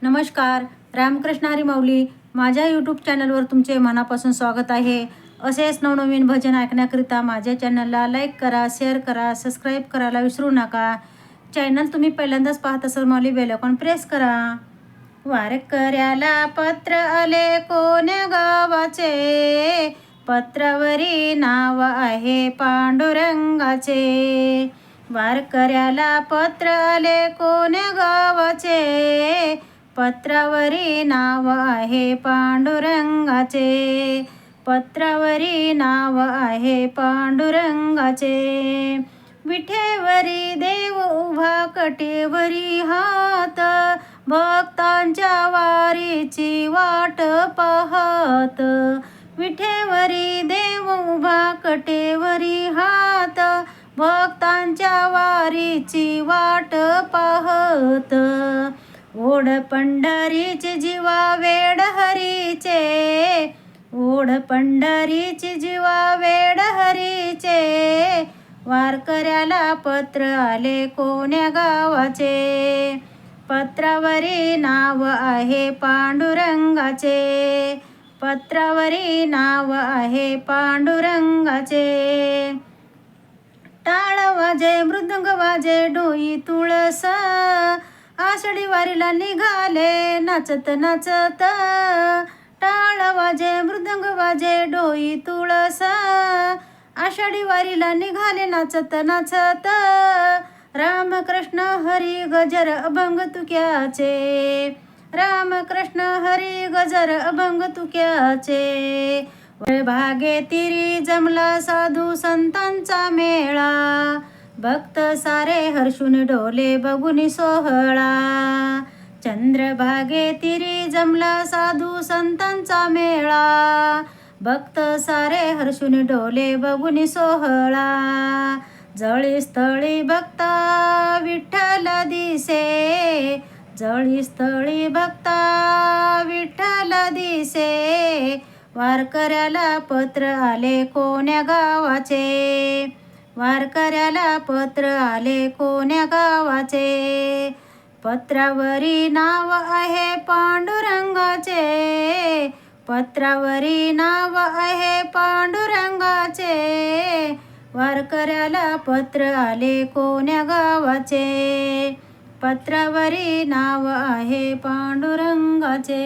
नमस्कार. रामकृष्ण हरी माऊली माझ्या यूट्यूब चॅनलवर तुमचे मनापासून स्वागत आहे. असेच नवनवीन भजन ऐकण्याकरिता माझ्या चॅनलला लाईक करा, शेअर करा, सबस्क्राईब करायला विसरू नका. चॅनल तुम्ही पहिल्यांदाच पाहत असाल माऊली बेल आयकॉन प्रेस करा. वारकऱ्याला पत्र आले कोण्या गावाचे, पत्रावरी नाव आहे पांडुरंगाचे. वारकऱ्याला पत्र आले कोण्या गावाचे, पत्रावरी नाव आहे पांडुरंगाचे. पत्रावरी नाव आहे पांडुरंगाचे. विठेवरी देव उभा कटेवरी हात, भक्तांच्या वारीची वाट पाहत. विठेवरी देव उभा कटेवरी हात, भक्तांच्या वारीची वाट पाहत. ओढ पंढरीची जीवा वेड हरीचे, ओढ पंढरीची जीवा वेड हरीचे. वारकऱ्याला पत्र आले कोण्या गावाचे, पत्रावरी नाव आहे पांडुरंगाचे. पत्रावरी नाव आहे पांडुरंगाचे. टाळ वाजे मृदंग वाजे डोई तुळस, आषाढी वारीला निघाले नाचत नाचत. टाळ वाजे मृदंग वाजे डोई तुळस, आषाढी वारीला निघाले नाचत नाचत. रामकृष्ण हरी गजर अभंग तुक्याचे, रामकृष्ण हरी गजर अभंग तुक्याचे. भागे तिरी जमला साधू संतांचा मेळा, भक्त सारे हर्षून डोले बघून सोहळा. चंद्रभागे तिरी जमला साधू संतांचा मेळा, भक्त सारे हर्षून डोले बघून सोहळा. जळी स्थळी भक्ता विठ्ठल दिसे, जळी स्थळी भक्ता विठ्ठल दिसे. वारकऱ्याला पत्र आले कोण्या गावाचे, वारकऱ्याला पत्र आले कोण्या गावाचे. पत्रावरी नाव आहे पांडुरंगाचे, पत्रावरी नाव आहे पांडुरंगाचे. वारकऱ्याला पत्र आले कोण्या गावाचे, पत्रावरी नाव आहे पांडुरंगाचे.